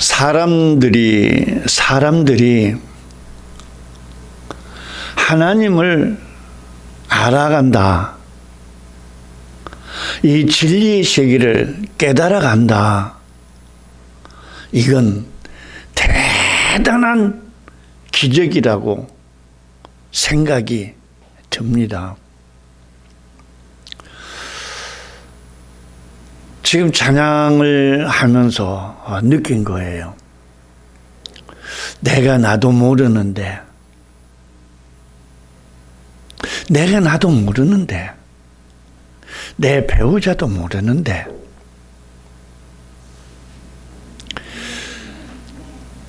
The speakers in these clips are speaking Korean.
사람들이 하나님을 알아간다. 이 진리의 세계를 깨달아간다. 이건 대단한 기적이라고 생각이 듭니다. 지금 찬양을 하면서 느낀 거예요. 내가 나도 모르는데 내 배우자도 모르는데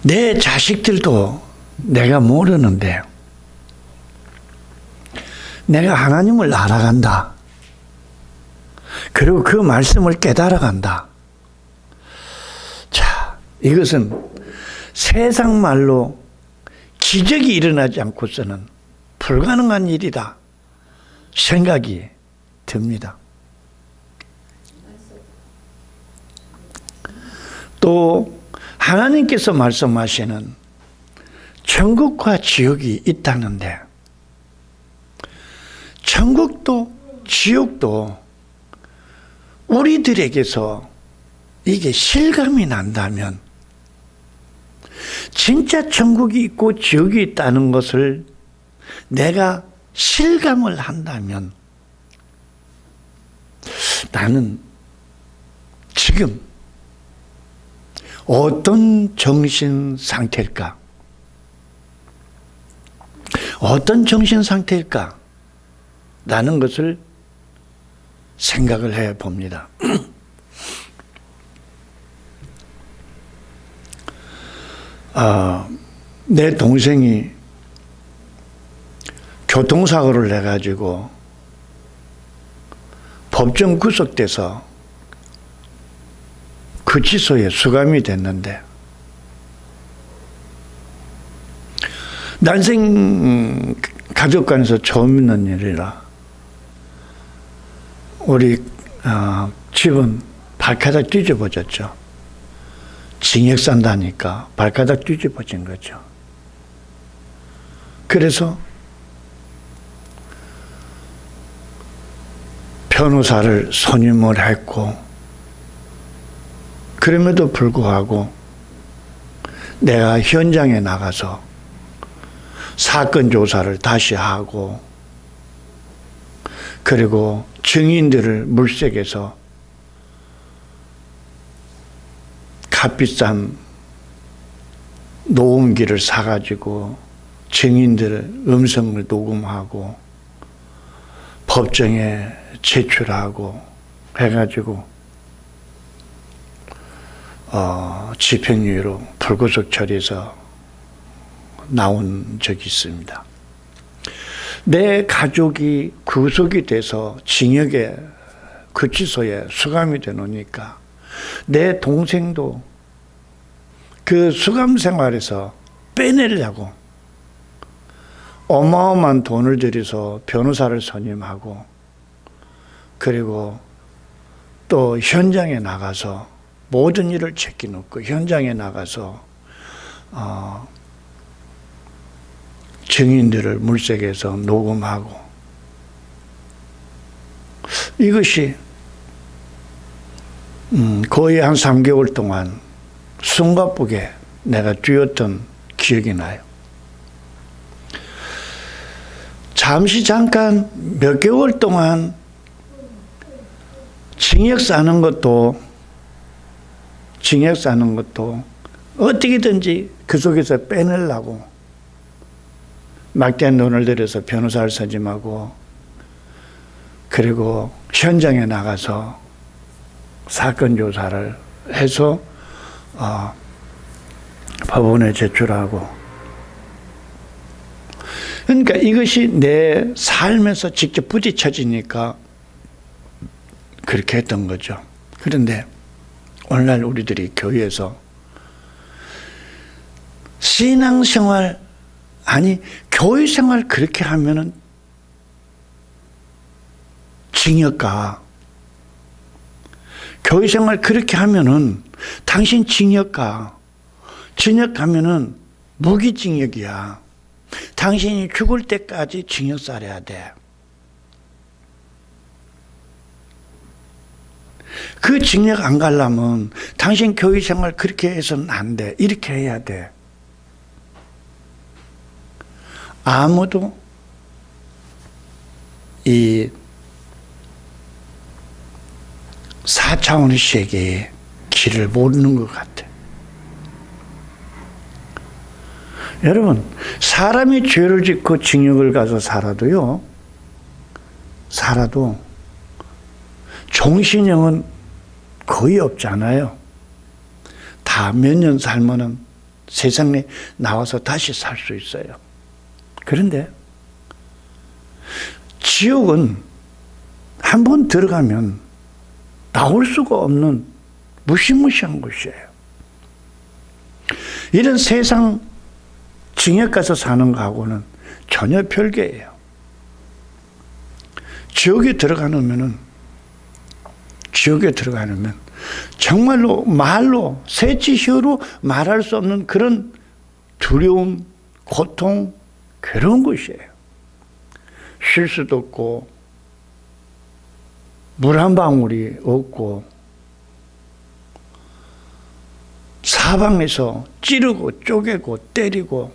내 자식들도 내가 모르는데 내가 하나님을 알아간다. 그리고 그 말씀을 깨달아간다. 자, 이것은 세상 말로 기적이 일어나지 않고서는 불가능한 일이다 생각이 듭니다. 또 하나님께서 말씀하시는 천국과 지옥이 있다는데 천국도 지옥도 우리들에게서 이게 실감이 난다면, 진짜 천국이 있고 지옥이 있다는 것을 내가 실감을 한다면 나는 지금 어떤 정신 상태일까? 어떤 정신 상태일까? 라는 것을 생각을 해 봅니다. 내 동생이 교통사고를 해가지고 법정 구속돼서 구치소에 수감이 됐는데, 난생 가족 간에서 처음 있는 일이라 우리 집은 발가락 뒤집어졌죠. 징역 산다니까 발가락 뒤집어진 거죠. 그래서 변호사를 선임을 했고, 그럼에도 불구하고 내가 현장에 나가서 사건 조사를 다시 하고, 그리고 증인들을 물색해서 값비싼 녹음기를 사가지고 증인들의 음성을 녹음하고 법정에 제출하고 해가지고 집행유예로 불구속 처리해서 나온 적이 있습니다. 내 가족이 구속이 돼서 징역에 구치소에 수감이 돼 놓으니까 내 동생도 그 수감 생활에서 빼내려고 어마어마한 돈을 들여서 변호사를 선임하고, 그리고 또 현장에 나가서 모든 일을 제껴놓고 현장에 나가서 증인들을 물색해서 녹음하고, 이것이 거의 한 3개월 동안 숨가쁘게 내가 뛰었던 기억이 나요. 잠깐 몇 개월 동안 징역 사는 것도 어떻게든지 그 속에서 빼내려고 막대한 돈을 들여서 변호사를 선임하고, 그리고 현장에 나가서 사건 조사를 해서 법원에 제출하고, 그러니까 이것이 내 삶에서 직접 부딪혀지니까 그렇게 했던 거죠. 그런데 오늘날 우리들이 교회에서 신앙생활, 교회생활 그렇게 하면은 징역가, 교회생활 그렇게 하면은 당신 징역가, 징역 가면은 무기징역이야. 당신이 죽을 때까지 징역 살아야 돼. 그 징역 안 가려면 당신 교회생활 그렇게 해서는 안 돼. 이렇게 해야 돼. 아무도 이 4차원의 세계에 길을 모르는 것 같아. 여러분, 사람이 죄를 짓고 징역을 가서 살아도 종신형은 거의 없잖아요. 다 몇 년 살면은 세상에 나와서 다시 살 수 있어요. 그런데 지옥은 한 번 들어가면 나올 수가 없는 무시무시한 곳이에요. 이런 세상 징역 가서 사는 거하고는 전혀 별개예요. 지옥에 들어가면 정말로 말로 새치혀로 말할 수 없는 그런 두려움, 고통, 괴로운 곳이에요. 쉴 수도 없고 물 한 방울이 없고 사방에서 찌르고 쪼개고 때리고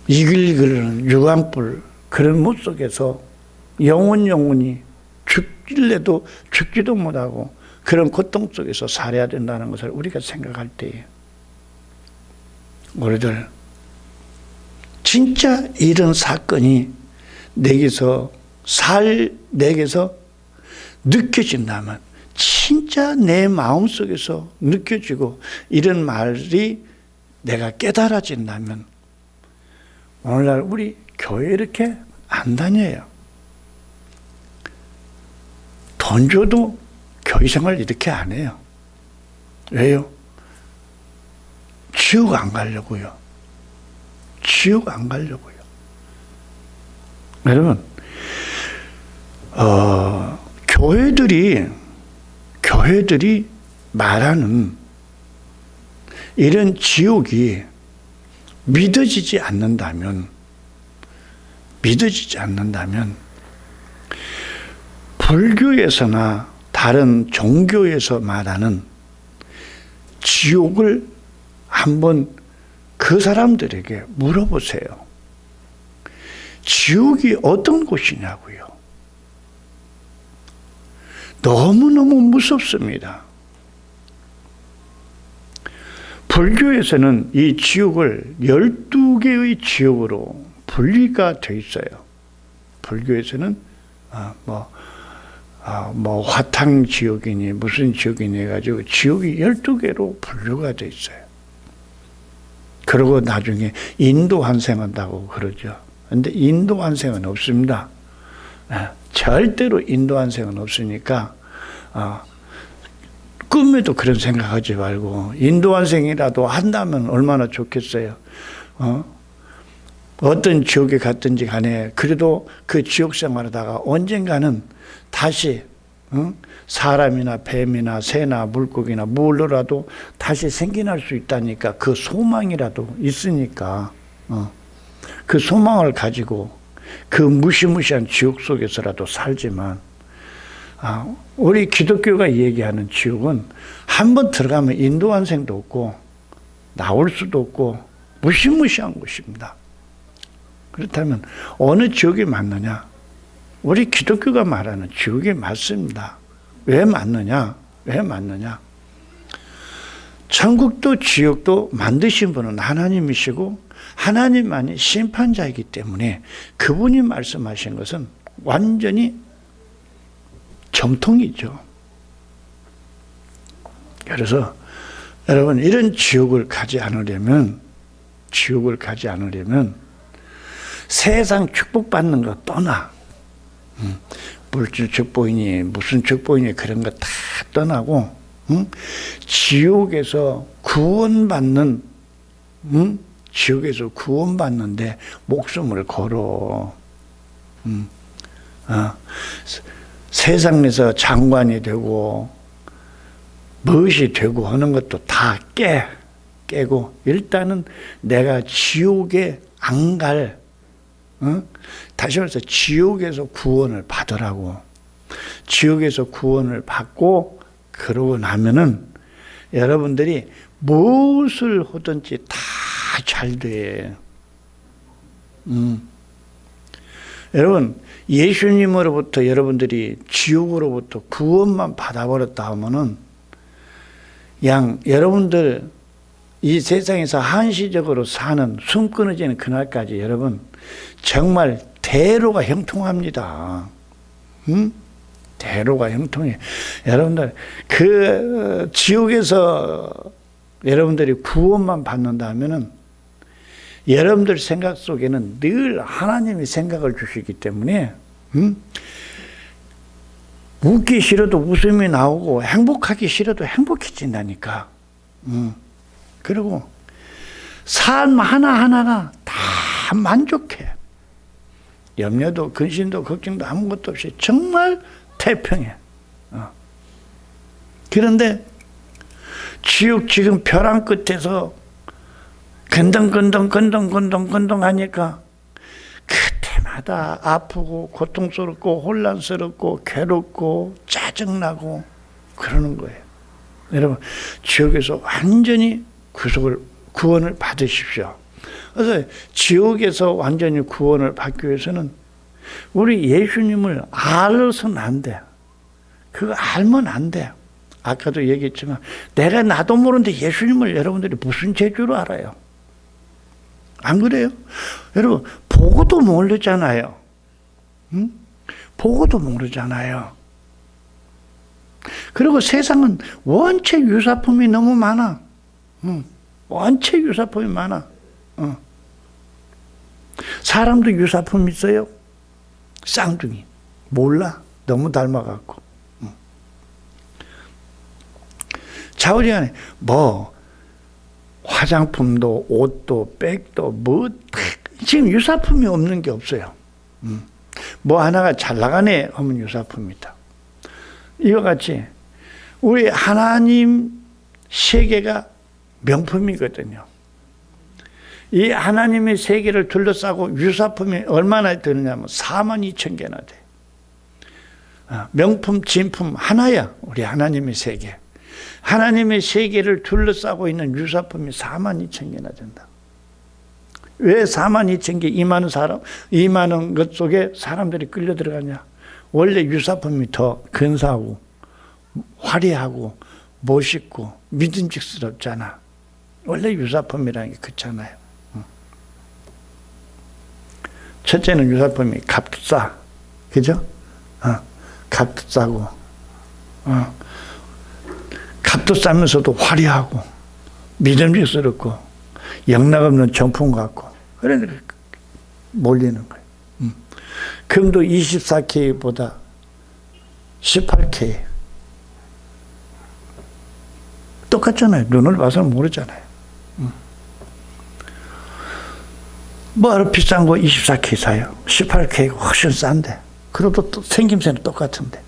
이글이글은 유황불 그런 못 속에서 영원히 죽길래도 죽지도 못하고 그런 고통 속에서 살아야 된다는 것을 우리가 생각할 때에 우리들 진짜 이런 사건이 내게서 느껴진다면 진짜 내 마음속에서 느껴지고 이런 말이 내가 깨달아진다면 오늘날 우리 교회 이렇게 안 다녀요. 돈 줘도 교회 생활 이렇게 안 해요. 왜요? 지옥 안 가려고요. 지옥 안 가려고요. 여러분, 교회들이 말하는 이런 지옥이 믿어지지 않는다면 불교에서나 다른 종교에서 말하는 지옥을 한번 그 사람들에게 물어보세요. 지옥이 어떤 곳이냐고요. 너무너무 무섭습니다. 불교에서는 이 지옥을 12개의 지옥으로 분리가 되어 있어요. 불교에서는 화탕 지옥이니 무슨 지옥이니 해가지고 지옥이 12개로 분류가 되어 있어요. 그리고 나중에 인도 환생한다고 그러죠. 그런데 인도 환생은 없습니다. 절대로 인도 환생은 없으니까 꿈에도 그런 생각하지 말고 인도 환생이라도 한다면 얼마나 좋겠어요. 어떤 지옥에 갔든지 간에 그래도 그 지옥 생활하다가 언젠가는 다시 사람이나 뱀이나 새나 물고기나 뭘로라도 다시 생겨날 수 있다니까 그 소망이라도 있으니까 그 소망을 가지고 그 무시무시한 지옥 속에서라도 살지만 우리 기독교가 얘기하는 지옥은 한번 들어가면 인도 환생도 없고 나올 수도 없고 무시무시한 곳입니다. 그렇다면 어느 지옥이 맞느냐? 우리 기독교가 말하는 지옥이 맞습니다. 왜 맞느냐? 천국도 지옥도 만드신 분은 하나님이시고 하나님만이 심판자이기 때문에 그분이 말씀하신 것은 완전히 정통이죠. 그래서 여러분 이런 지옥을 가지 않으려면 세상 축복받는 거 떠나. 물질 축복이니 무슨 축복이니 그런 거 다 떠나고 지옥에서 구원받는데 목숨을 걸어. 세상에서 장관이 되고 무엇이 되고 하는 것도 다 깨고 일단은 내가 지옥에 안 갈, 다시 말해서 지옥에서 구원을 받으라고. 지옥에서 구원을 받고 그러고 나면은 여러분들이 무엇을 하든지 다 잘 돼. 여러분, 예수님으로부터 여러분들이 지옥으로부터 구원만 받아버렸다 하면은 여러분들 이 세상에서 한시적으로 사는 숨 끊어지는 그날까지 여러분 정말 대로가 형통합니다. 대로가 형통해. 여러분들 그 지옥에서 여러분들이 구원만 받는다면은 여러분들 생각 속에는 늘 하나님이 생각을 주시기 때문에 웃기 싫어도 웃음이 나오고 행복하기 싫어도 행복해진다니까. 그리고 삶 하나하나가 다 만족해. 염려도 근심도 걱정도 아무것도 없이 정말 태평해. 그런데 지옥 지금 벼랑 끝에서 건덩건덩 하니까 그때마다 아프고 고통스럽고 혼란스럽고 괴롭고 짜증나고 그러는 거예요. 여러분, 지옥에서 완전히 구원을 받으십시오. 그래서 지옥에서 완전히 구원을 받기 위해서는 우리 예수님을 알아서는 안 돼. 그거 알면 안 돼. 아까도 얘기했지만 내가 나도 모르는데 예수님을 여러분들이 무슨 재주로 알아요? 안 그래요? 여러분, 보고도 모르잖아요. 보고도 모르잖아요. 그리고 세상은 원체 유사품이 너무 많아. 원체 유사품이 많아. 사람도 유사품 있어요. 쌍둥이. 몰라. 너무 닮아갖고. 좌우지간에 화장품도 옷도 백도 지금 유사품이 없는 게 없어요. 하나가 잘 나가네 하면 유사품이다. 이와 같이 우리 하나님 세계가 명품이거든요. 이 하나님의 세계를 둘러싸고 유사품이 얼마나 되느냐면 42,000개나 돼. 명품, 진품 하나야. 우리 하나님의 세계. 하나님의 세계를 둘러싸고 있는 유사품이 42,000개나 된다. 왜 42,000개, 2만원 것 속에 사람들이 끌려 들어가냐? 원래 유사품이 더 근사하고 화려하고 멋있고 믿음직스럽잖아. 원래 유사품이라는 게 그렇잖아요. 첫째는 유사품이 값도 싸. 그죠? 값도 싸고, 값도 싸면서도 화려하고, 믿음직스럽고, 영락없는 정품 같고, 그래서 몰리는 거예요. 금도 24K보다 18K. 똑같잖아요. 눈을 봐서는 모르잖아요. 뭐하러 비싼 거 24K 사요? 18K가 훨씬 싼데. 그래도 또 생김새는 똑같은데.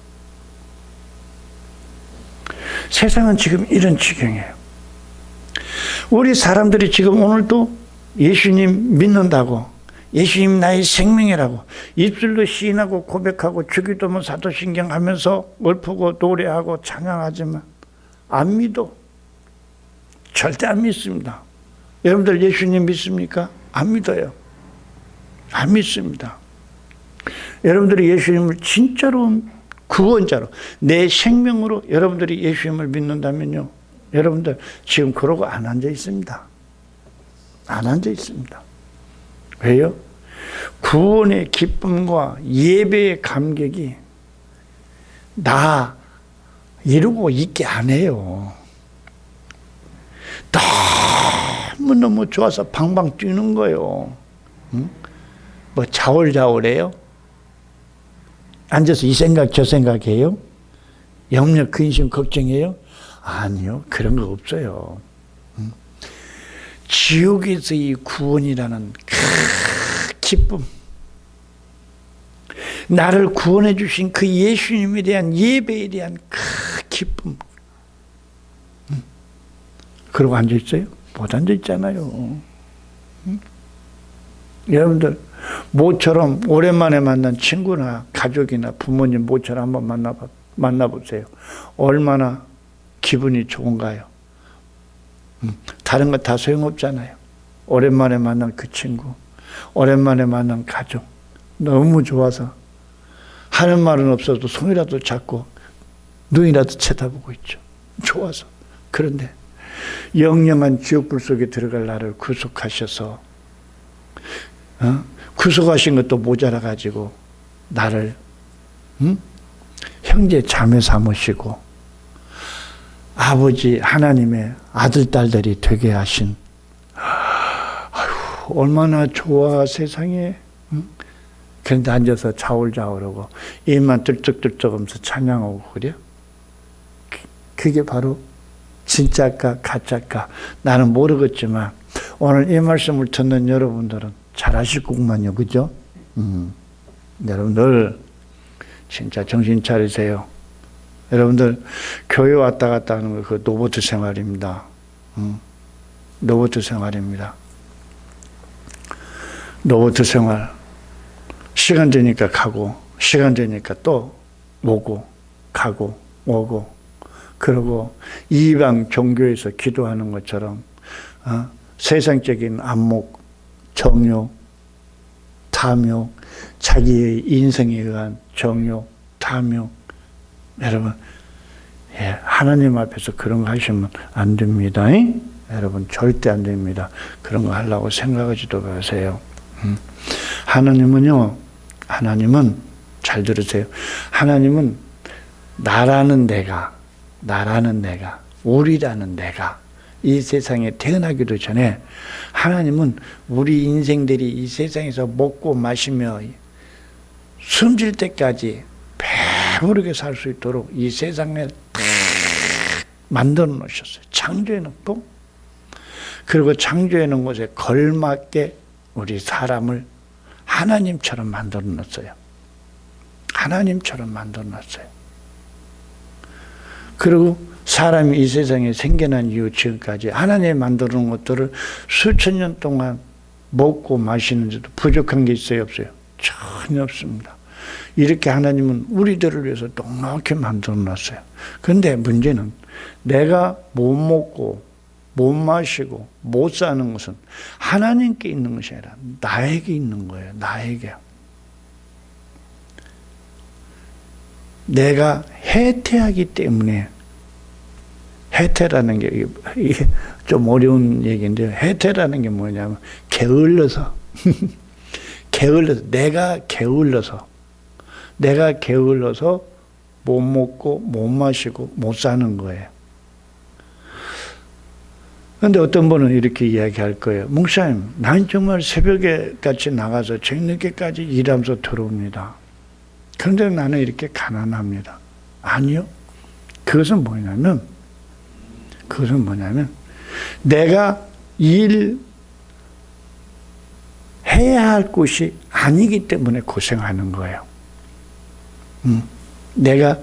세상은 지금 이런 지경이에요. 우리 사람들이 지금 오늘도 예수님 믿는다고, 예수님 나의 생명이라고 입술로 시인하고 고백하고 주기도문 사도신경 하면서 읊고 노래하고 찬양하지만 안 믿어. 절대 안 믿습니다. 여러분들 예수님 믿습니까? 안 믿어요. 안 믿습니다. 여러분들이 예수님을 진짜로 구원자로 내 생명으로 여러분들이 예수님을 믿는다면요, 여러분들 지금 그러고 안 앉아 있습니다. 안 앉아 있습니다. 왜요? 구원의 기쁨과 예배의 감격이 나 이루고 있게 안 해요. 너무너무 좋아서 방방 뛰는 거예요. 자월자월해요? 앉아서 이 생각 저 생각해요? 염려 근심 걱정해요? 아니요, 그런 거 없어요. 지옥에서의 구원이라는 기쁨, 나를 구원해 주신 그 예수님에 대한 예배에 대한 기쁨, 그러고 앉아있어요? 못 앉아있잖아요. 응? 여러분들, 모처럼 오랜만에 만난 친구나 가족이나 부모님 모처럼 한번 만나보세요. 얼마나 기분이 좋은가요? 다른 거 다 소용없잖아요. 오랜만에 만난 그 친구, 오랜만에 만난 가족, 너무 좋아서 하는 말은 없어도 손이라도 잡고 눈이라도 쳐다보고 있죠. 좋아서. 그런데 영영한 지옥불 속에 들어갈 나를 구속하셔서 구속하신 것도 모자라 가지고 나를 형제 자매 삼으시고 아버지 하나님의 아들 딸들이 되게 하신, 아휴, 얼마나 좋아 세상에. 그런데 앉아서 좌울좌울하고 입만 들쩍들쩍하면서 찬양하고 그래요? 그게 바로 진짜일까 가짜일까 나는 모르겠지만 오늘 이 말씀을 듣는 여러분들은 잘 아실 거구만요. 그죠? 여러분들 진짜 정신 차리세요. 여러분들 교회 왔다 갔다 하는 거 그 노보트 생활입니다. 노보트 생활입니다. 노보트 생활. 시간 되니까 가고 시간 되니까 또 오고 가고 오고, 그리고 이방 종교에서 기도하는 것처럼 세상적인 안목, 정욕, 탐욕, 자기의 인생에 의한 정욕, 탐욕. 여러분, 하나님 앞에서 그런 거 하시면 안 됩니다. 여러분, 절대 안 됩니다. 그런 거 하려고 생각하지도 마세요. 하나님은 잘 들으세요. 하나님은 나라는 내가, 우리라는 내가 이 세상에 태어나기도 전에 하나님은 우리 인생들이 이 세상에서 먹고 마시며 숨질 때까지 배부르게 살 수 있도록 이 세상에 딱 만들어 놓으셨어요. 창조해 놓고, 그리고 창조해 놓은 곳에 걸맞게 우리 사람을 하나님처럼 만들어 놨어요. 하나님처럼 만들어 놨어요. 그리고 사람이 이 세상에 생겨난 이후 지금까지 하나님이 만들어 놓은 것들을 수천 년 동안 먹고 마시는데도 부족한 게 있어요, 없어요? 전혀 없습니다. 이렇게 하나님은 우리들을 위해서 넉넉히 만들어 놨어요. 그런데 문제는 내가 못 먹고 못 마시고 못 사는 것은 하나님께 있는 것이 아니라 나에게 있는 거예요. 나에게. 내가 해태하기 때문에, 해태라는 게 이게 좀 어려운 얘기인데요. 해태라는 게 뭐냐면 게을러서 내가 게을러서 못 먹고 못 마시고 못 사는 거예요. 그런데 어떤 분은 이렇게 이야기할 거예요. 목사님, 난 정말 새벽에 같이 나가서 저녁에까지 일하면서 들어옵니다. 그런데 나는 이렇게 가난합니다. 아니요. 그것은 뭐냐면 내가 일해야 할 곳이 아니기 때문에 고생하는 거예요. 내가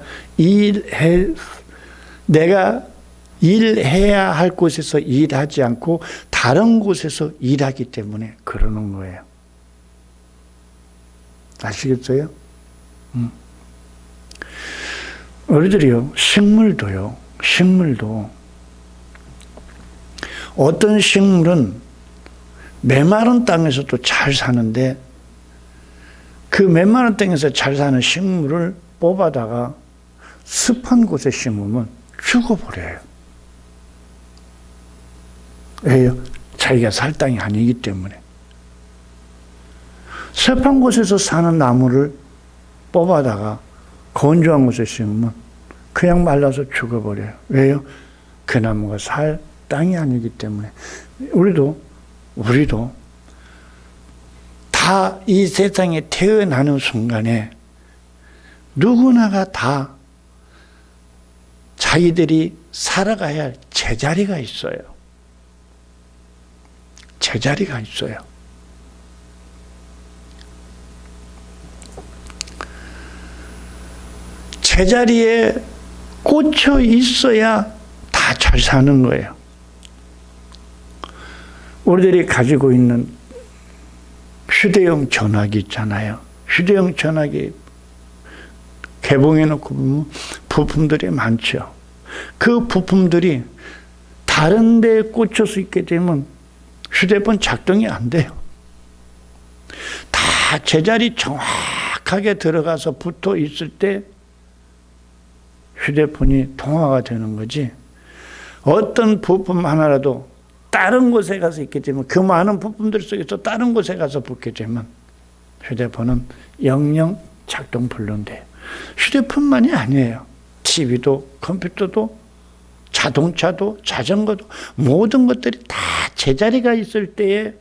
일해야 할 곳에서 일하지 않고 다른 곳에서 일하기 때문에 그러는 거예요. 아시겠어요? 우리들이요, 식물도 어떤 식물은 메마른 땅에서도 잘 사는데 그 메마른 땅에서 잘 사는 식물을 뽑아다가 습한 곳에 심으면 죽어버려요. 왜요? 자기가 살 땅이 아니기 때문에. 습한 곳에서 사는 나무를 뽑아다가 건조한 곳에 심으면 그냥 말라서 죽어버려요. 왜요? 그 나무가 살 땅이 아니기 때문에. 우리도 다 이 세상에 태어나는 순간에 누구나가 다 자기들이 살아가야 할 제자리가 있어요. 제자리가 있어요. 제자리에 꽂혀 있어야 다 잘 사는 거예요. 우리들이 가지고 있는 휴대용 전화기 있잖아요. 휴대용 전화기 개봉해놓고 보면 부품들이 많죠. 그 부품들이 다른 데에 꽂혀서 있게 되면 휴대폰 작동이 안 돼요. 다 제자리 정확하게 들어가서 붙어 있을 때 휴대폰이 통화가 되는 거지. 어떤 부품 하나라도 다른 곳에 가서 있게 되면, 그 많은 부품들 속에서 다른 곳에 가서 붙게 되면 휴대폰은 영영 작동 불능돼요. 휴대폰만이 아니에요. TV도, 컴퓨터도, 자동차도, 자전거도, 모든 것들이 다 제자리가 있을 때에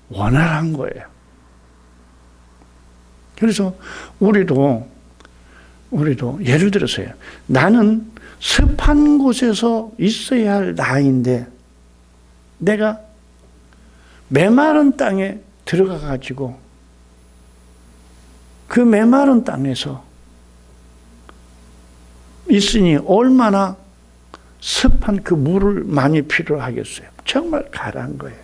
원활한 거예요. 그래서 우리도 예를 들어서요. 나는 습한 곳에서 있어야 할 나이인데 내가 메마른 땅에 들어가 가지고 그 메마른 땅에서 있으니 얼마나 습한 그 물을 많이 필요하겠어요. 정말 가라한 거예요.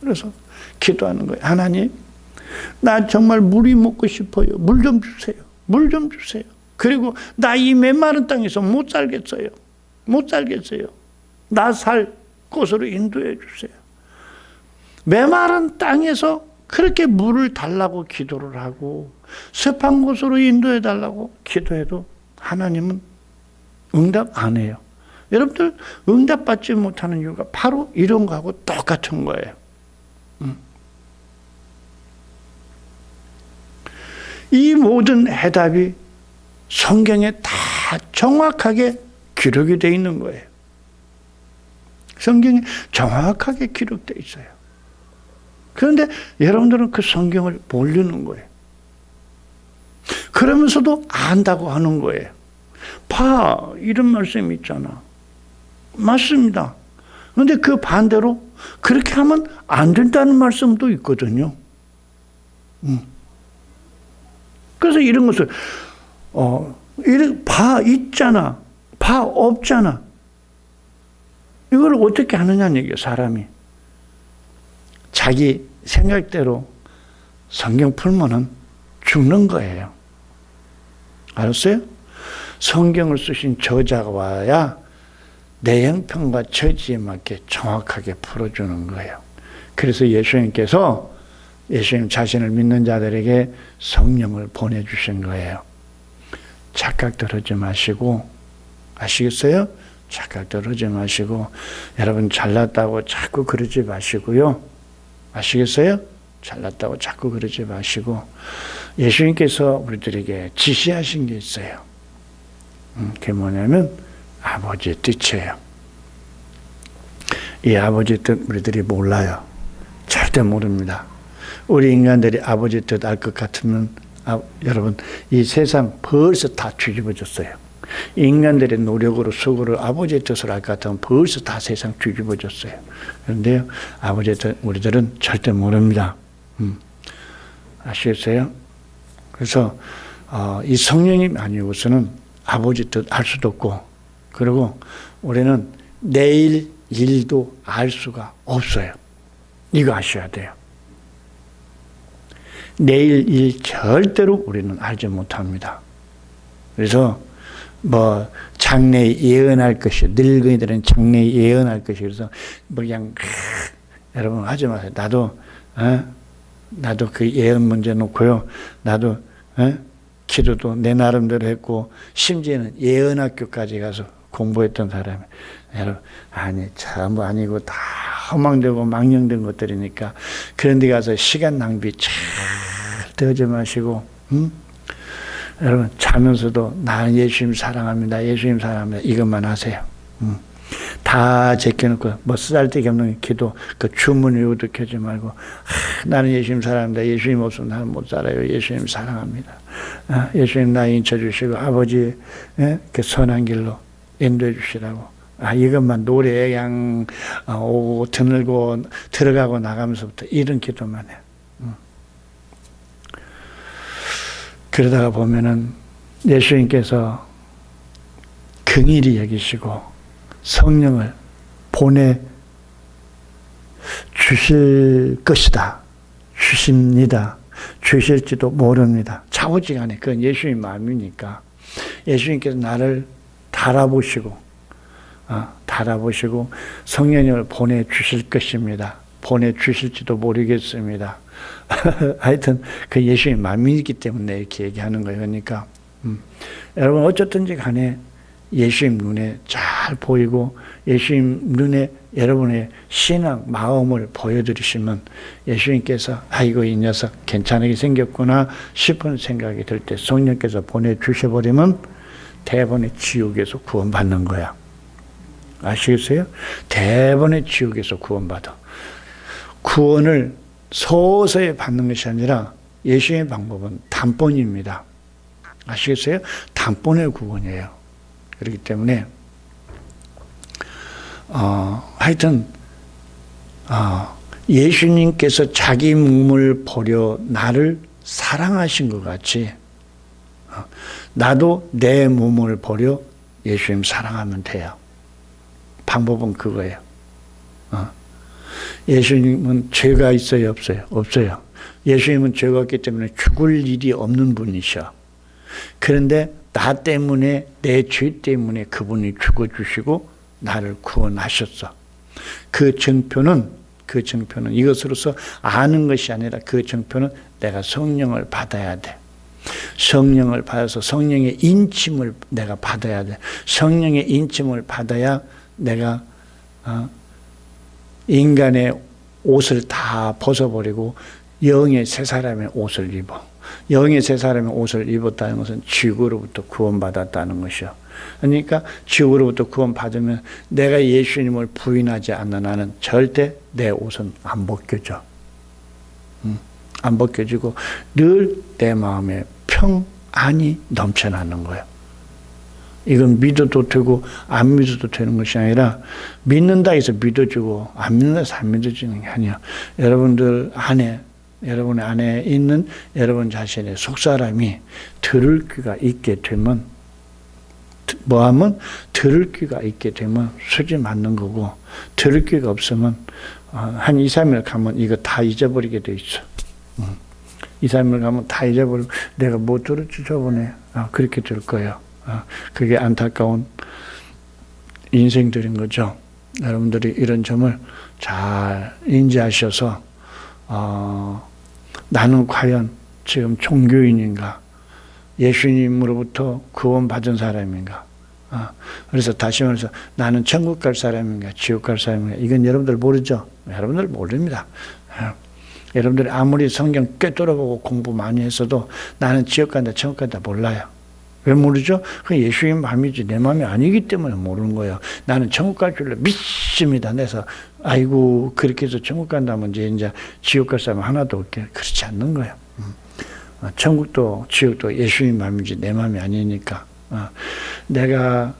그래서 기도하는 거예요. 하나님, 나 정말 물이 먹고 싶어요. 물 좀 주세요. 물 좀 주세요. 그리고 나 이 메마른 땅에서 못 살겠어요. 못 살겠어요. 나 살 곳으로 인도해 주세요. 메마른 땅에서 그렇게 물을 달라고 기도를 하고 습한 곳으로 인도해 달라고 기도해도 하나님은 응답 안 해요. 여러분들 응답받지 못하는 이유가 바로 이런 거하고 똑같은 거예요. 이 모든 해답이 성경에 다 정확하게 기록이 되어 있는 거예요. 성경에 정확하게 기록되어 있어요. 그런데 여러분들은 그 성경을 모르는 거예요. 그러면서도 안다고 하는 거예요. 봐, 이런 말씀이 있잖아. 맞습니다. 그런데 그 반대로 그렇게 하면 안 된다는 말씀도 있거든요. 그래서 이런 것을 봐 있잖아, 봐 없잖아. 이걸 어떻게 하느냐는 얘기예요. 사람이 자기 생각대로 성경 풀면은 죽는 거예요. 알았어요? 성경을 쓰신 저자가 와야 내 형편과 처지에 맞게 정확하게 풀어주는 거예요. 그래서 예수님께서 예수님 자신을 믿는 자들에게 성령을 보내주신 거예요. 착각들 하지 마시고, 아시겠어요? 착각들 하지 마시고, 여러분 잘났다고 자꾸 그러지 마시고요. 아시겠어요? 잘났다고 자꾸 그러지 마시고, 예수님께서 우리들에게 지시하신 게 있어요. 그게 뭐냐면 아버지의 뜻이에요. 이 아버지의 뜻 우리들이 몰라요. 절대 모릅니다. 우리 인간들이 아버지의 뜻 알 것 같으면 여러분 이 세상 벌써 다 뒤집어졌어요. 인간들의 노력으로 수고로 아버지의 뜻을 알 것 같으면 벌써 다 세상 뒤집어졌어요. 그런데요, 아버지의 뜻 우리들은 절대 모릅니다. 아시겠어요? 그래서 이 성령이 아니고서는 아버지 뜻 알 수도 없고, 그리고 우리는 내일 일도 알 수가 없어요. 이거 아셔야 돼요. 내일 일 절대로 우리는 알지 못합니다. 그래서 장래에 예언할 것이, 늙은이들은 장래에 예언할 것이, 그래서 그냥 여러분 하지 마세요. 나도 그 예언 문제 놓고요. 나도 기도도 내 나름대로 했고, 심지어는 예언학교까지 가서 공부했던 사람이, 여러분, 아니, 전부 아니고 다 허망되고 망령된 것들이니까 그런 데 가서 시간 낭비 절대 하지 마시고, 여러분, 자면서도 나는 예수님 사랑합니다. 예수님 사랑합니다. 이것만 하세요. 다 제껴놓고 쓰잘데기 없는 기도, 그 주문 외우도 켜지 말고, 나는 예수님 사랑합니다. 예수님 없으면 나는 못 살아요. 예수님 사랑합니다. 예수님 나 인쳐 주시고 아버지 그 선한 길로 인도해 주시라고. 이것만 노래 그냥 오고 드늘고 들어가고 나가면서부터 이런 기도만 해. 그러다가 보면은 예수님께서 긍휼히 여기시고 성령을 주실 것이다. 주십니다. 주실지도 모릅니다. 좌우지간에 그건 예수님 마음이니까 예수님께서 나를 달아보시고 성령님을 보내주실 것입니다. 보내주실지도 모르겠습니다. 하여튼 그 예수님 마음이기 때문에 이렇게 얘기하는 거예요. 그러니까 여러분 어쨌든지 간에 예수님 눈에 잘 보이고 예수님 눈에 여러분의 신앙 마음을 보여드리시면 예수님께서 아이고 이 녀석 괜찮게 생겼구나 싶은 생각이 들 때 성령께서 보내주셔버리면 대번에 지옥에서 구원받는 거야. 아시겠어요? 대번에 지옥에서 구원받아. 구원을 서서히 받는 것이 아니라 예수의 방법은 단번입니다. 아시겠어요? 단번의 구원이에요. 그렇기 때문에 하여튼 예수님께서 자기 몸을 버려 나를 사랑하신 것 같이 나도 내 몸을 버려 예수님 사랑하면 돼요. 방법은 그거예요. 예수님은 죄가 있어요? 없어요? 없어요. 예수님은 죄가 없기 때문에 죽을 일이 없는 분이셔. 그런데 나 때문에 내 죄 때문에 그분이 죽어주시고 나를 구원하셨어. 그 증표는 이것으로서 아는 것이 아니라 그 증표는 내가 성령을 받아야 돼. 성령을 받아서 성령의 인침을 내가 받아야 돼. 성령의 인침을 받아야 내가 인간의 옷을 다 벗어버리고 영의 새 사람의 옷을 입어. 영의 새 사람의 옷을 입었다는 것은 지옥으로부터 구원받았다는 것이요. 그러니까 지옥으로부터 구원받으면 내가 예수님을 부인하지 않는 한은 절대 내 옷은 안 벗겨져. 안 벗겨지고 늘 내 마음에 평안이 넘쳐나는 거예요. 이건 믿어도 되고 안 믿어도 되는 것이 아니라 믿는다 해서 믿어주고 안 믿는다 해서 안 믿어지는 게 아니야. 여러분들 안에 여러분의 안에 있는 여러분 자신의 속사람이 들을 귀가 있게 되면 뭐하면 들을 귀가 있게 되면 수지 맞는 거고 들을 귀가 없으면 한 2, 3일 가면 이거 다 잊어버리게 돼 있어. 2, 3일 가면 다 잊어버리고 내가 못 들었지 저번에 그렇게 될 거예요. 그게 안타까운 인생들인 거죠. 여러분들이 이런 점을 잘 인지하셔서 나는 과연 지금 종교인인가? 예수님으로부터 구원받은 사람인가? 그래서 다시 말해서 나는 천국 갈 사람인가? 지옥 갈 사람인가? 이건 여러분들 모르죠? 여러분들 모릅니다. 여러분들이 아무리 성경 꿰뚫어보고 공부 많이 했어도 나는 지옥 간다, 천국 간다 몰라요. 왜 모르죠? 그 예수님 마음이지 내 마음이 아니기 때문에 모르는 거예요. 나는 천국 갈 줄로 믿습니다. 그래서 아이고 그렇게 해서 천국 간다면 이제 지옥 갈 사람 하나도 없게 그렇지 않는 거예요. 천국도 지옥도 예수님 마음이지 내 마음이 아니니까 내가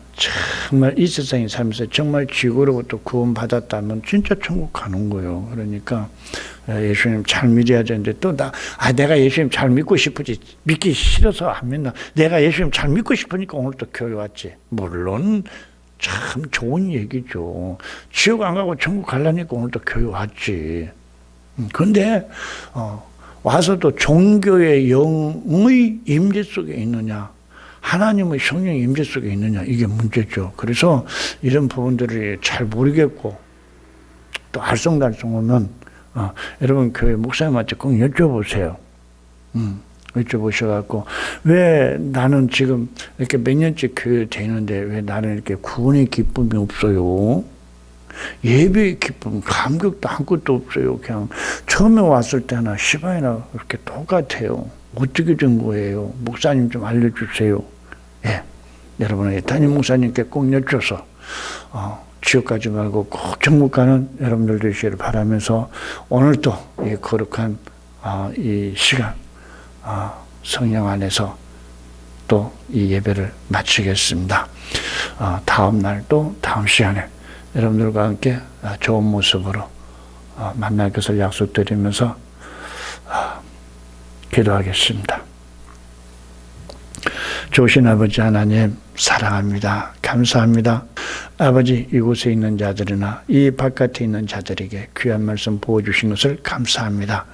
정말 이 세상에 살면서 정말 지옥으로부터 구원받았다면 진짜 천국 가는 거예요. 그러니까 예수님 잘 믿어야 되는데 또 내가 예수님 잘 믿고 싶지 믿기 싫어서 안 믿나. 내가 예수님 잘 믿고 싶으니까 오늘 또 교회 왔지. 물론 참 좋은 얘기죠. 지옥 안 가고 천국 가려니까 오늘 또 교회 왔지. 근데 와서도 종교의 영의 임재 속에 있느냐 하나님의 성령의 임재 속에 있느냐 이게 문제죠. 그래서 이런 부분들을 잘 모르겠고 또 알쏭달쏭 오면 여러분 교회 목사님한테 꼭 여쭤보세요. 여쭤보셔갖고 왜 나는 지금 이렇게 몇 년째 교회 되는데 왜 나는 이렇게 구원의 기쁨이 없어요? 예배의 기쁨, 감격도 한 것도 없어요. 그냥 처음에 왔을 때나 시간이나 이렇게 똑같아요. 어떻게 된 거예요? 목사님 좀 알려주세요. 예, 여러분의 담임 목사님께 꼭 여쭤서 지옥 가지 말고 꼭 천국 가는 여러분들 되시기를 바라면서 오늘도 이 거룩한 이 시간 성령 안에서 또 이 예배를 마치겠습니다. 다음 날 또 다음 시간에 여러분들과 함께 좋은 모습으로 만날 것을 약속드리면서 기도하겠습니다. 좋으신 아버지 하나님 사랑합니다. 감사합니다. 아버지, 이곳에 있는 자들이나 이 바깥에 있는 자들에게 귀한 말씀 보여주신 것을 감사합니다.